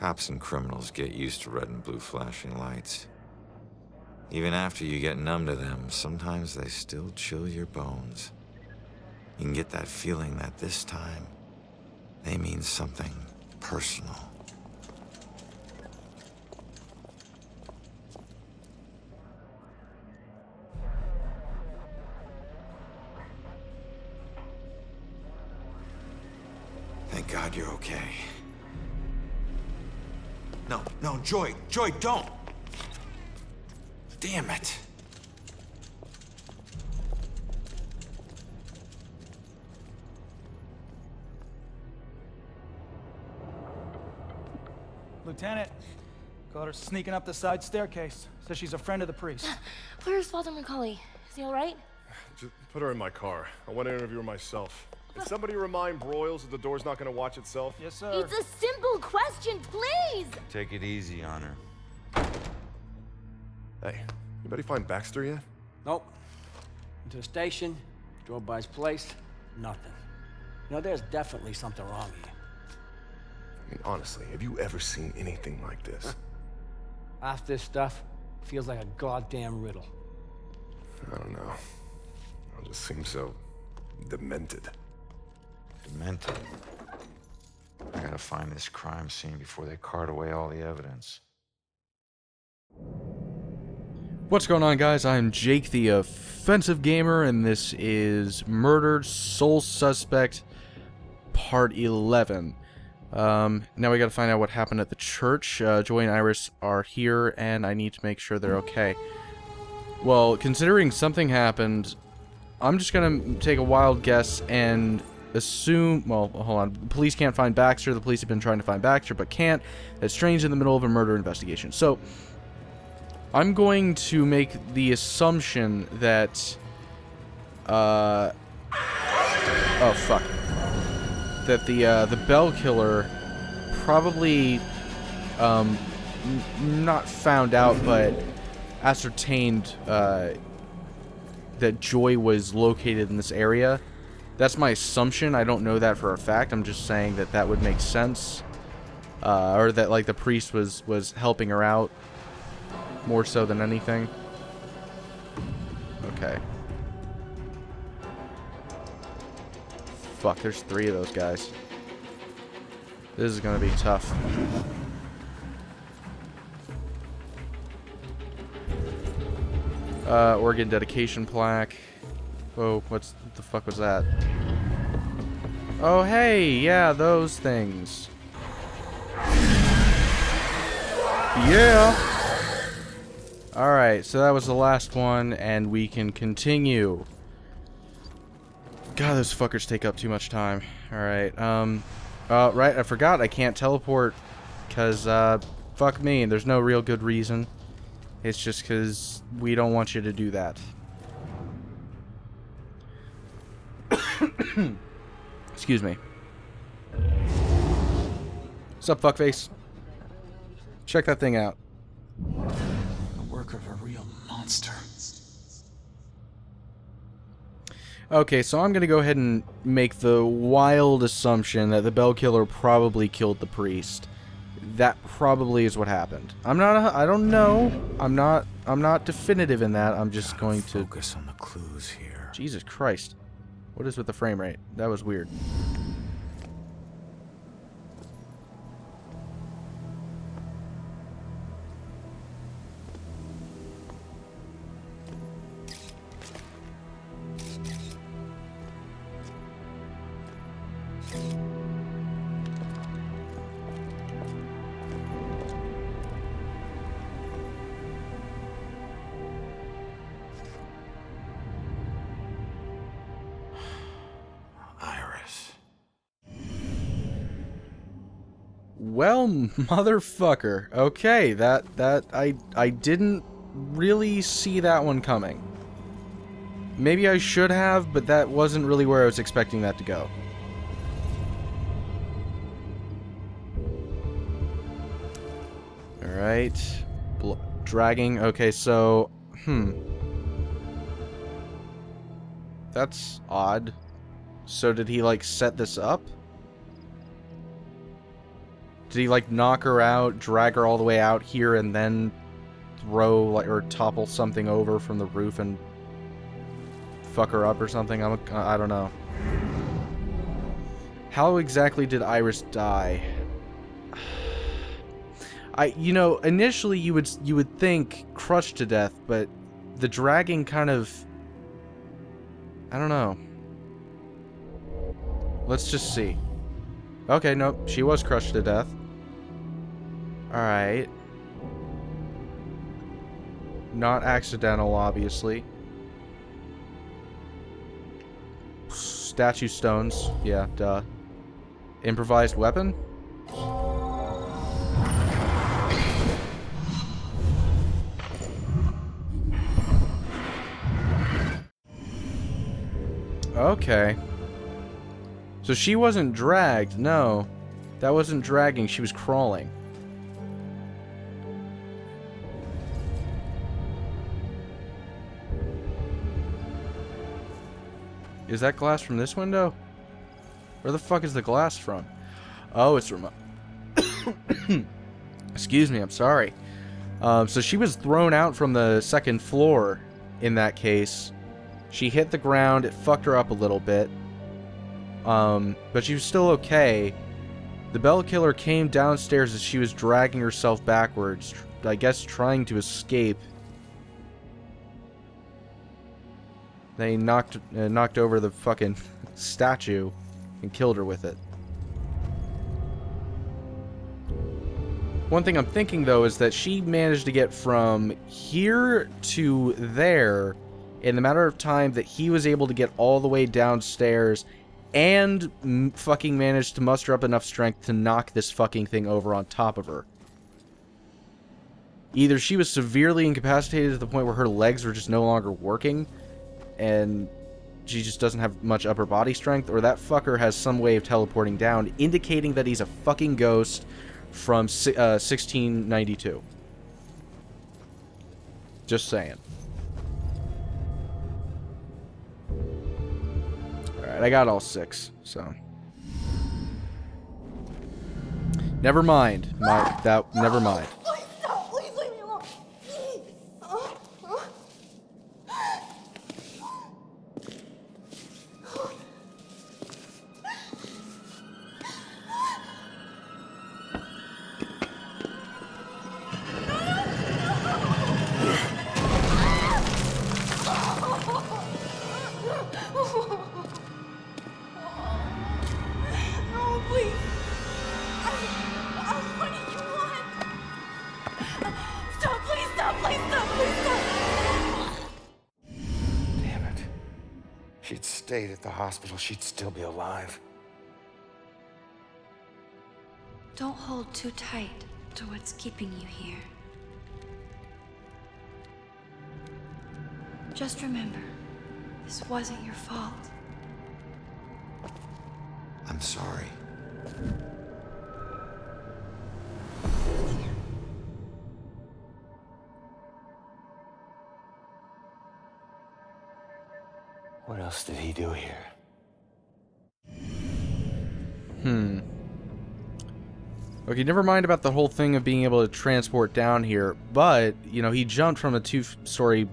Cops and criminals get used to red and blue flashing lights. Even after you get numb to them, sometimes they still chill your bones. You can get that feeling that this time, they mean something personal. Thank God you're okay. No, Joy, don't! Damn it! Lieutenant, caught her sneaking up the side staircase. Says she's a friend of the priest. Where's Father McCauley? Is he all right? Just put her in my car. I want to interview her myself. Can somebody remind Broyles that the door's not going to watch itself? Yes, sir. It's a simple question, please! Take it easy on her. Hey, anybody find Baxter yet? Nope. Went to the station, drove by his place, nothing. You know, there's definitely something wrong here. I mean, honestly, have you ever seen anything like this? Half this stuff feels like a goddamn riddle. I don't know. It just seems so demented. Demented. I gotta find this crime scene before they cart away all the evidence. What's going on, guys? I'm Jake, the Offensive Gamer, and this is Murdered Sole Suspect Part 11. Now we gotta find out what happened at the church. Joy and Iris are here, and I need to make sure they're okay. Well, considering something happened, I'm just gonna take a wild guess and assume... Well, hold on. The police can't find Baxter. The police have been trying to find Baxter, but can't. That's strange in the middle of a murder investigation. So, I'm going to make the assumption that... oh, fuck. That the Bell Killer probably, not found out, but ascertained, that Joy was located in this area. That's my assumption. I don't know that for a fact. I'm just saying that that would make sense. Or that, like, the priest was helping her out more so than anything. Okay. Fuck, there's 3 of those guys. This is gonna be tough. Organ dedication plaque. Oh, what the fuck was that? Oh, hey, yeah, those things. Yeah! Alright, so that was the last one, and we can continue. God, those fuckers take up too much time. Alright, right, I forgot I can't teleport, because, fuck me, there's no real good reason. It's just because we don't want you to do that. Excuse me. What's up, fuckface? Check that thing out. The work of a real monster. Okay, so I'm gonna go ahead and make the wild assumption that the Bell Killer probably killed the priest. That probably is what happened. I don't know. I'm not definitive in that. I'm just going to focus on the clues here. Jesus Christ. What is with the frame rate? That was weird. Well, motherfucker. Okay, I didn't really see that one coming. Maybe I should have, but that wasn't really where I was expecting that to go. Alright. Dragging. Okay, so... That's odd. So did he, like, set this up? Did he, like, knock her out, drag her all the way out here, and then throw, like, or topple something over from the roof and fuck her up or something? I don't know. How exactly did Iris die? You know, initially you would think crushed to death, but the dragging kind of, I don't know. Let's just see. Okay, nope, she was crushed to death. Alright. Not accidental, obviously. Statue stones. Yeah, duh. Improvised weapon? Okay. So she wasn't dragged, no. That wasn't dragging, she was crawling. Is that glass from this window? Where the fuck is the glass from? Oh, it's from... Excuse me, I'm sorry. So she was thrown out from the second floor in that case. She hit the ground, it fucked her up a little bit. But she was still okay. The Bell Killer came downstairs as she was dragging herself backwards, I guess trying to escape. They knocked over the fucking statue and killed her with it. One thing I'm thinking, though, is that she managed to get from here to there in the matter of time that he was able to get all the way downstairs and fucking managed to muster up enough strength to knock this fucking thing over on top of her. Either she was severely incapacitated to the point where her legs were just no longer working, and she just doesn't have much upper body strength, or that fucker has some way of teleporting down, indicating that he's a fucking ghost from 1692. Just saying. Alright, I got all 6, so... Never mind. Never mind. Please stop. Please leave me alone. No, please. What do you want? Stop, please stop, please stop, please stop. Damn it. If she'd stayed at the hospital, she'd still be alive. Don't hold too tight to what's keeping you here. Just remember, this wasn't your fault. I'm sorry. What else did he do here? Okay, never mind about the whole thing of being able to transport down here, but, you know, he jumped from a 2-story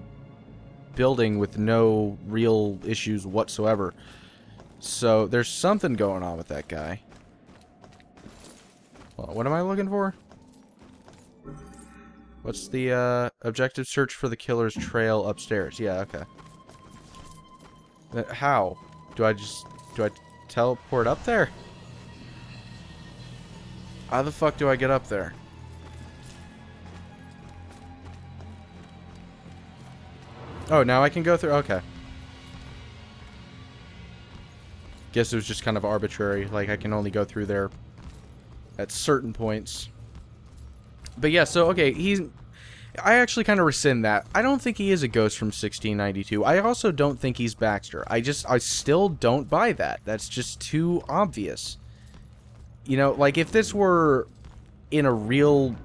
building with no real issues whatsoever. So, there's something going on with that guy. Well, what am I looking for? What's the, objective? Search for the killer's trail upstairs. Yeah, okay. How? Do I teleport up there? How the fuck do I get up there? Oh, now I can go through? Okay. Guess it was just kind of arbitrary. Like, I can only go through there at certain points. But yeah, so, okay, I actually kind of rescind that. I don't think he is a ghost from 1692. I also don't think he's Baxter. I still don't buy that. That's just too obvious. You know, like, if this were in a real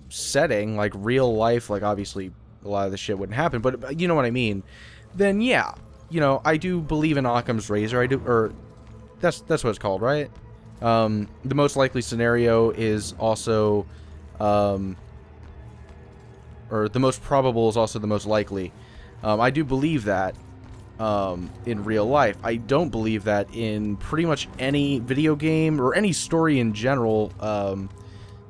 setting, like real life, like, obviously a lot of this shit wouldn't happen, but you know what I mean, then yeah, you know, I do believe in Occam's razor. I do, or that's what it's called, right? The most likely scenario is also, or the most probable is also the most likely. I do believe that in real life. I don't believe that in pretty much any video game or any story in general,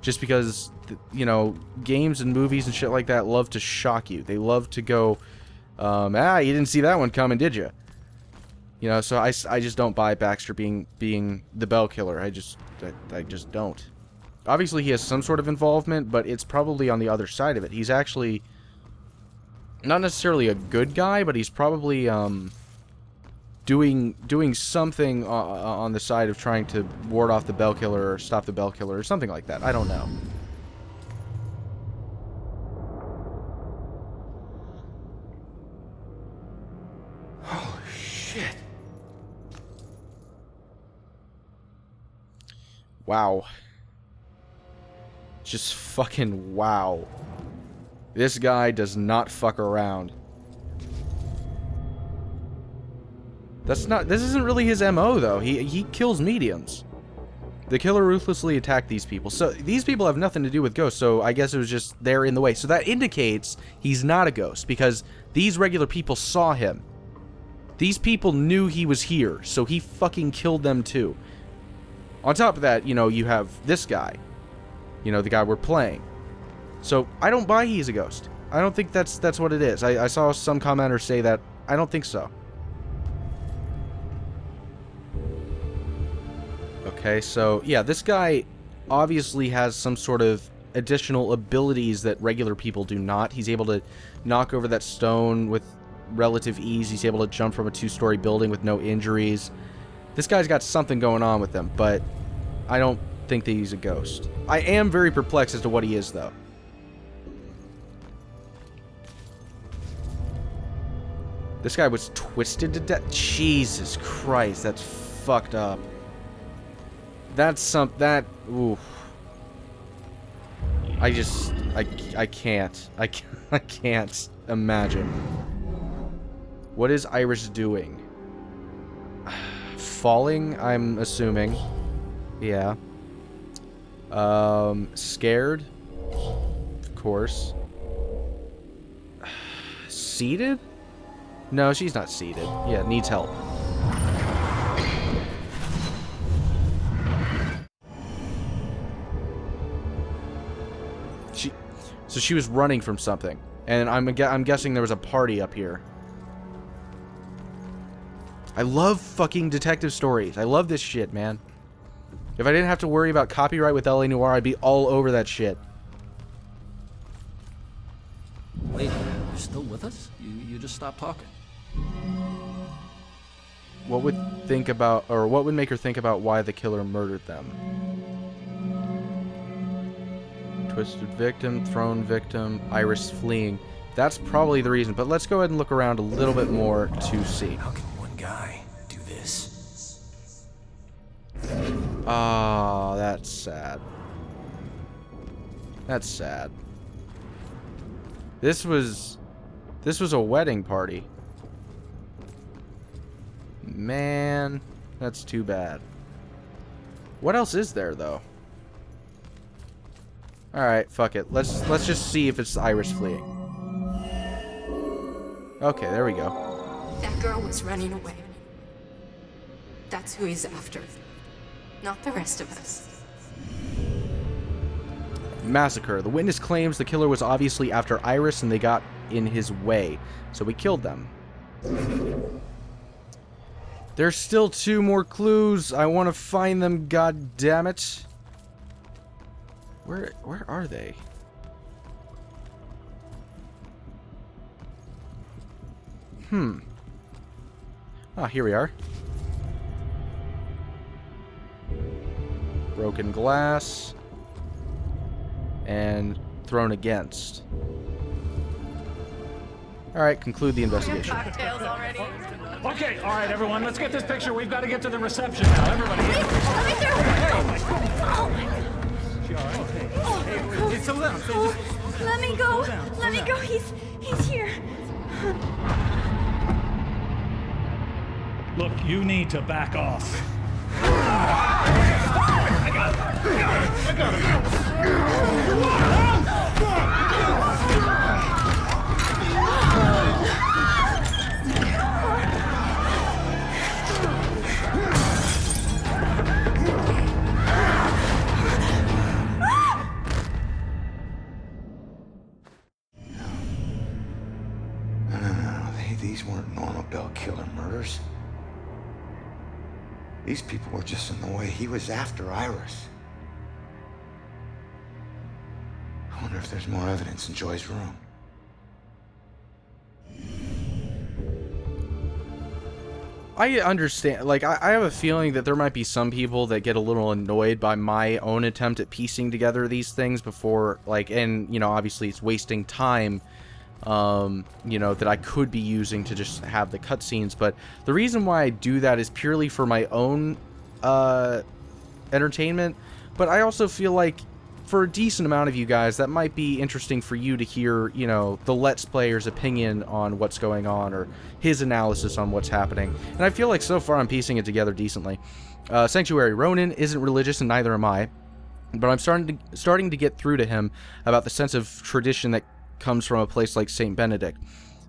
just because, you know, games and movies and shit like that love to shock you. They love to go, you didn't see that one coming, did you? You know, so I just don't buy Baxter being the Bell Killer. I just don't. Obviously, he has some sort of involvement, but it's probably on the other side of it. He's actually not necessarily a good guy, but he's probably doing something on the side of trying to ward off the Bell Killer or stop the Bell Killer or something like that. I don't know. Holy shit. Wow. Just fucking wow. This guy does not fuck around. This isn't really his MO though. He kills mediums. The killer ruthlessly attacked these people. So these people have nothing to do with ghosts, so I guess it was just they're in the way. So that indicates he's not a ghost because these regular people saw him. These people knew he was here, so he fucking killed them too. On top of that, you know, you have this guy. You know, the guy we're playing. So, I don't buy he's a ghost. I don't think that's what it is. I saw some commenter say that. I don't think so. Okay, so, yeah, this guy obviously has some sort of additional abilities that regular people do not. He's able to knock over that stone with relative ease. He's able to jump from a 2-story building with no injuries. This guy's got something going on with him, but I don't think that he's a ghost. I am very perplexed as to what he is, though. This guy was twisted to death. Jesus Christ, that's fucked up. That's oof. I can't. I can't imagine. What is Iris doing? Falling, I'm assuming. Yeah. Scared? Of course. Seated? No, she's not seated. Yeah, needs help. So she was running from something. And I'm guessing there was a party up here. I love fucking detective stories. I love this shit, man. If I didn't have to worry about copyright with LA Noire, I'd be all over that shit. Wait, you're still with us? You just stopped talking. What would make her think about why the killer murdered them? Twisted victim, thrown victim, Iris fleeing. That's probably the reason, but let's go ahead and look around a little bit more to see. How can one guy do this? Ah, that's sad. That's sad. This was a wedding party. Man, that's too bad. What else is there though? All right, fuck it. Let's just see if it's Iris fleeing. Okay, there we go. That girl was running away. That's who he's after. Not the rest of us. Massacre. The witness claims the killer was obviously after Iris and they got in his way, so we killed them. There's still 2 more clues. I want to find them, god damn it. Where are they? Ah, here we are. Broken glass. And thrown against. Alright, conclude the investigation. Cocktails already. Okay, all right, everyone, let's get this picture. We've got to get to the reception now. Everybody. Let me through. Oh my God. Hey, settle down. Let me go. Let me go. He's here. Look, you need to back off. serial killer murders. These people were just in the way. He was after Iris. I wonder if there's more evidence in Joy's room. I understand, like, I have a feeling that there might be some people that get a little annoyed by my own attempt at piecing together these things before, like, and, you know, obviously it's wasting time, you know, that I could be using to just have the cutscenes, but the reason why I do that is purely for my own, entertainment, but I also feel like for a decent amount of you guys, that might be interesting for you to hear, you know, the Let's Player's opinion on what's going on, or his analysis on what's happening. And I feel like so far I'm piecing it together decently. Sanctuary. Ronan isn't religious, and neither am I. But I'm starting to get through to him about the sense of tradition that comes from a place like St. Benedict.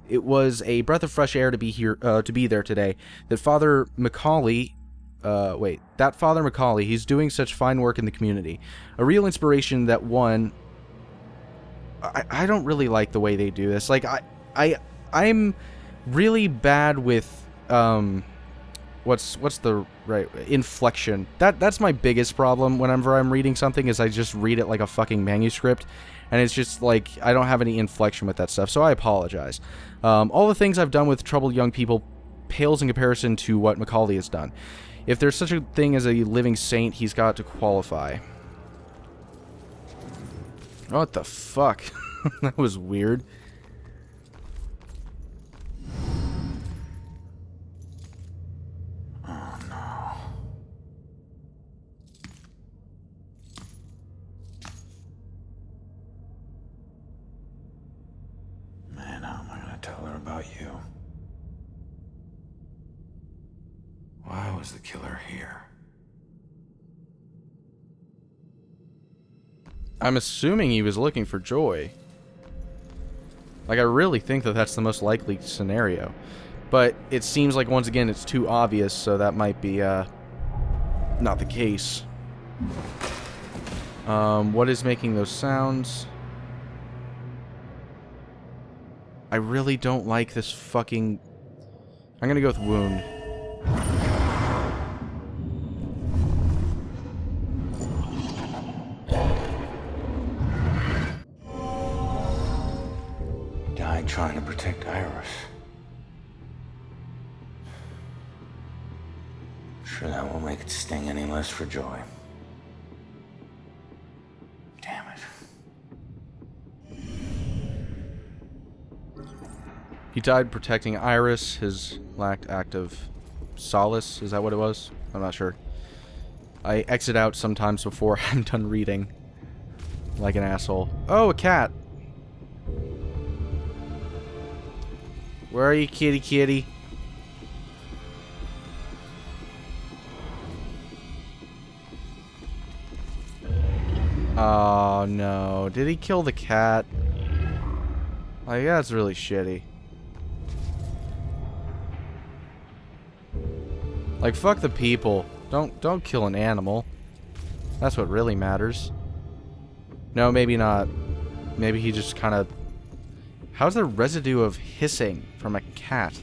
It was a breath of fresh air to be here, to be there today. That Father Macaulay... that Father Macaulay, he's doing such fine work in the community. A real inspiration that one... I don't really like the way they do this. Like, I'm really bad with, what's the right... inflection. That's my biggest problem whenever I'm reading something, is I just read it like a fucking manuscript. And it's just, like, I don't have any inflection with that stuff, so I apologize. All the things I've done with troubled young people pales in comparison to what Macaulay has done. If there's such a thing as a living saint, he's got to qualify. What the fuck? That was weird. Oh no. Man, how am I gonna tell her about you? Why was the killer here? I'm assuming he was looking for Joy. Like, I really think that that's the most likely scenario. But it seems like, once again, it's too obvious, so that might be, not the case. What is making those sounds? I really don't like this fucking... I'm gonna go with wound. Died trying to protect Iris. Sure that won't make it sting any less for Joy. Damn it. He died protecting Iris. His lacked act of solace. Is that what it was? I'm not sure. I exit out sometimes before I'm done reading. Like an asshole. Oh, a cat. Where are you, kitty kitty? Oh, no. Did he kill the cat? Like, that's really shitty. Like, fuck the people. Don't kill an animal. That's what really matters. No, maybe not. Maybe he just kind of... How's there residue of hissing from a cat?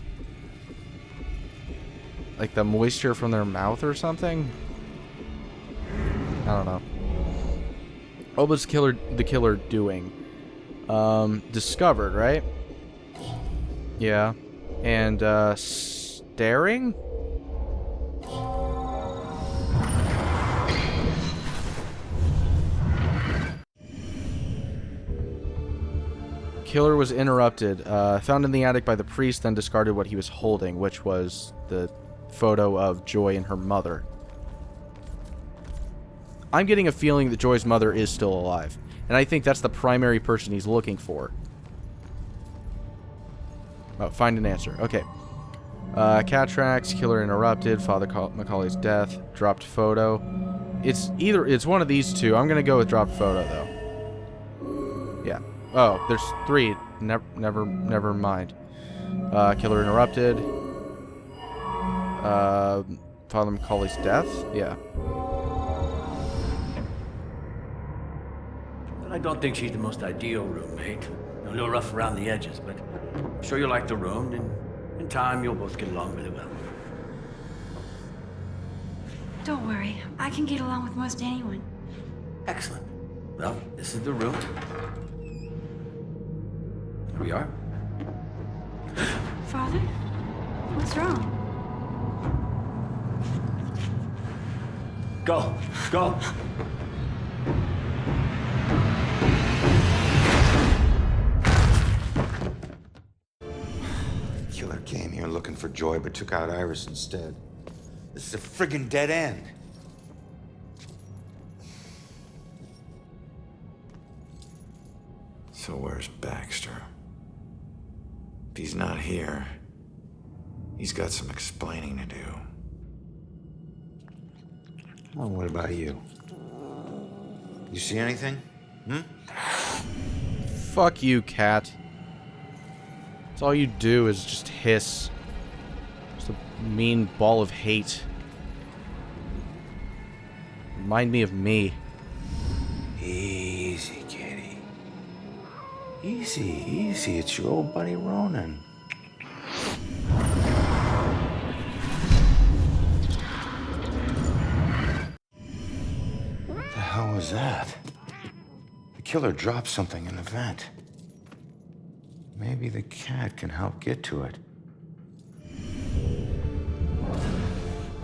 Like the moisture from their mouth or something? I don't know. What was the killer doing? Discovered, right? Yeah. And, staring? Killer was interrupted. Found in the attic by the priest, then discarded what he was holding, which was the photo of Joy and her mother. I'm getting a feeling that Joy's mother is still alive, and I think that's the primary person he's looking for. Oh, find an answer. Okay. Cat tracks, killer interrupted, Father Macaulay's death, dropped photo. It's one of these two. I'm gonna go with dropped photo though. Yeah. Oh, there's 3. Never mind. Killer interrupted. Father Macaulay's death? Yeah. But I don't think she's the most ideal roommate. A little rough around the edges, but I'm sure you like the room, and In time, you'll both get along really well. Don't worry, I can get along with most anyone. Excellent. Well, this is the room. Here we are. Father? What's wrong? Go. Go. Killer came here looking for Joy, but took out Iris instead. This is a friggin' dead end. So where's Baxter? If he's not here, he's got some explaining to do. Well, what about you? You see anything? Fuck you, cat. That's all you do is just hiss. Just a mean ball of hate. Remind me of me. Easy, kitty. Easy, easy. It's your old buddy Ronan. What the hell was that? The killer dropped something in the vent. Maybe the cat can help get to it.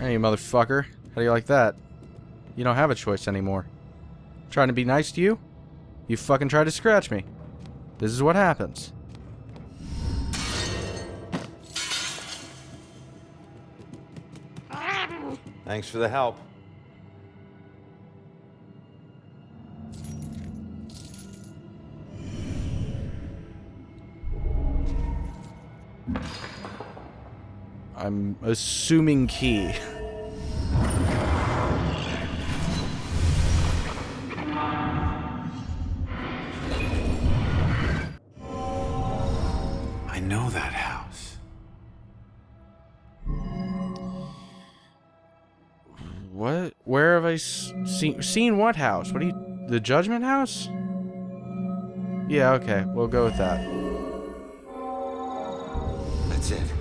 Hey, motherfucker. How do you like that? You don't have a choice anymore. Trying to be nice to you? You fucking try to scratch me. This is what happens. Thanks for the help. I'm assuming key. I know that house. What? Where have I seen what house? What do you... The Judgment House? Yeah, okay. We'll go with that. That's it.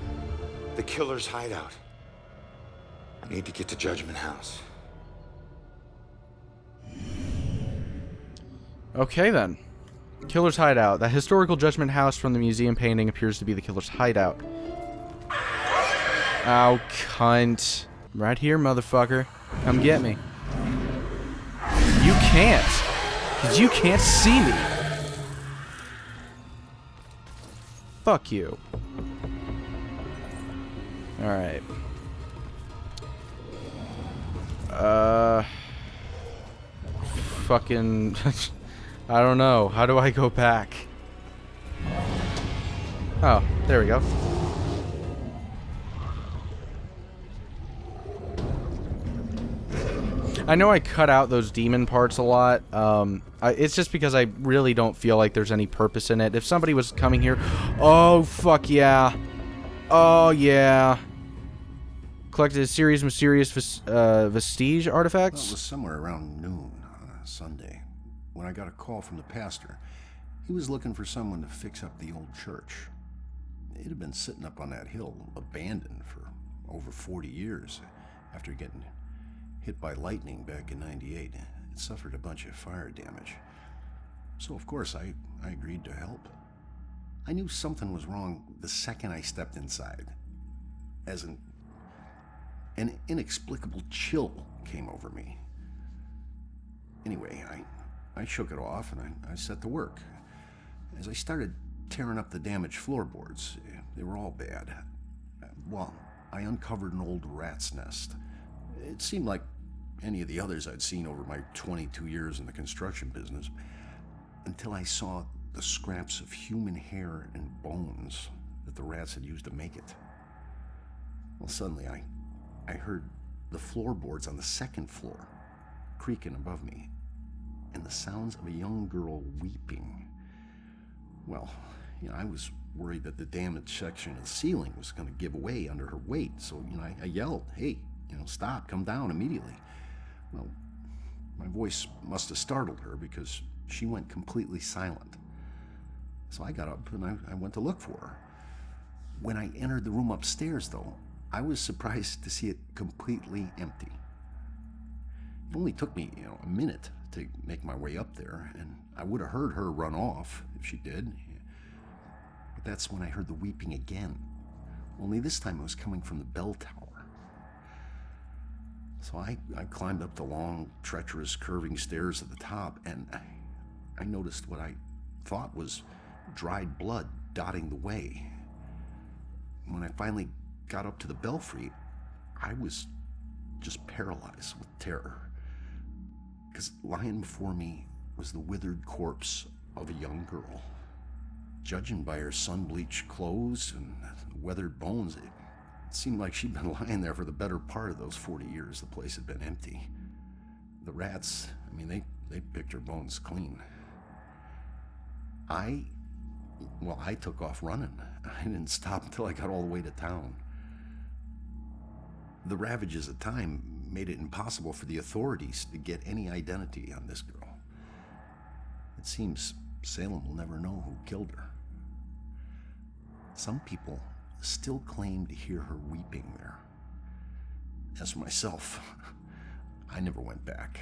The killer's hideout. I need to get to Judgment House. Okay, then. Killer's hideout. That historical Judgment House from the museum painting appears to be the killer's hideout. Ow, cunt. Right here, motherfucker. Come get me. You can't. Because you can't see me. Fuck you. Alright. Fucking... I don't know. How do I go back? Oh, there we go. I know I cut out those demon parts a lot. It's just because I really don't feel like there's any purpose in it. If somebody was coming here... Oh, fuck yeah. Oh, yeah. Collected a series of mysterious vestige artifacts? Well, it was somewhere around noon on a Sunday when I got a call from the pastor. He was looking for someone to fix up the old church. It had been sitting up on that hill, abandoned for over 40 years. After getting hit by lightning back in '98, it suffered a bunch of fire damage. So, of course, I agreed to help. I knew something was wrong the second I stepped inside. As an inexplicable chill came over me. Anyway, I shook it off and I set to work. As I started tearing up the damaged floorboards, they were all bad. Well, I uncovered an old rat's nest. It seemed like any of the others I'd seen over my 22 years in the construction business, until I saw the scraps of human hair and bones that the rats had used to make it. Well, suddenly I heard the floorboards on the second floor creaking above me, and the sounds of a young girl weeping. Well, I was worried that the damaged section of the ceiling was going to give way under her weight, so, I yelled, "Hey, stop, come down immediately." Well, my voice must have startled her because she went completely silent. So I got up and I went to look for her. When I entered the room upstairs, though, I was surprised to see it completely empty. It only took me, a minute to make my way up there, and I would have heard her run off if she did. But that's when I heard the weeping again. Only this time it was coming from the bell tower. So I climbed up the long, treacherous, curving stairs at the top, and I noticed what I thought was dried blood dotting the way. When I finally got up to the belfry, I was just paralyzed with terror. Because lying before me was the withered corpse of a young girl. Judging by her sun-bleached clothes and weathered bones, it seemed like she'd been lying there for the better part of those 40 years the place had been empty. The rats, they picked her bones clean. I took off running. I didn't stop until I got all the way to town. The ravages of time made it impossible for the authorities to get any identity on this girl. It seems Salem will never know who killed her. Some people still claim to hear her weeping there. As for myself, I never went back.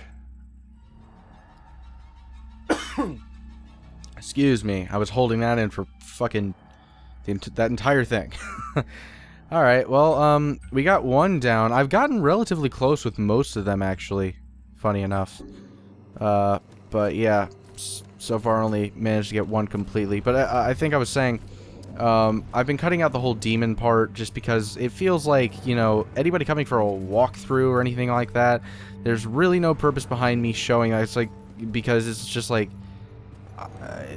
Excuse me, I was holding that in for fucking that entire thing. Alright, well, we got one down. I've gotten relatively close with most of them, actually. Funny enough. But yeah, so far only managed to get one completely. But I think I was saying, I've been cutting out the whole demon part just because it feels like, anybody coming for a walkthrough or anything like that, there's really no purpose behind me showing that. It's like, because it's just like,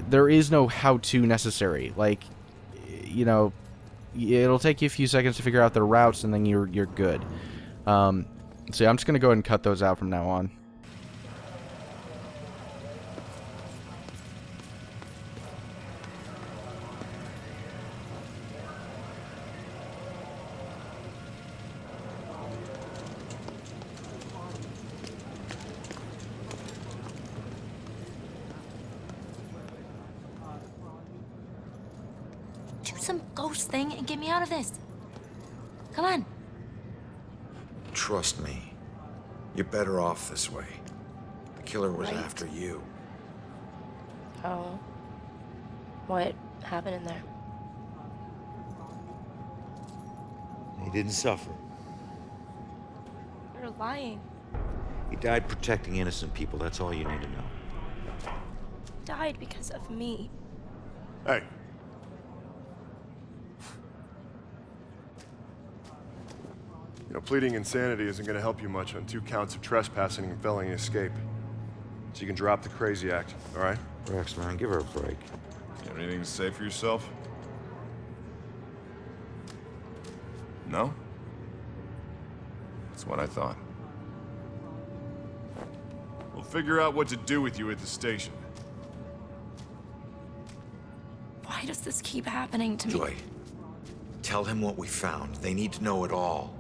there is no how-to necessary. Like, it'll take you a few seconds to figure out the routes, and then you're good. So yeah, I'm just gonna go ahead and cut those out from now on. Some ghost thing and get me out of this. Come on. Trust me. You're better off this way. The killer was after you. Oh. What happened in there? He didn't suffer. You're lying. He died protecting innocent people. That's all you need to know. He died because of me. Hey. Pleading insanity isn't going to help you much on 2 counts of trespassing and felony escape. So you can drop the crazy act, all right? Rex, man, give her a break. You have anything to say for yourself? No? That's what I thought. We'll figure out what to do with you at the station. Why does this keep happening to me? Joy, tell him what we found. They need to know it all.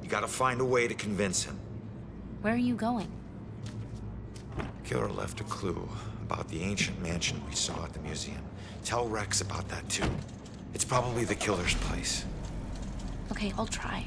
You gotta find a way to convince him. Where are you going? The killer left a clue about the ancient mansion we saw at the museum. Tell Rex about that too. It's probably the killer's place. Okay, I'll try.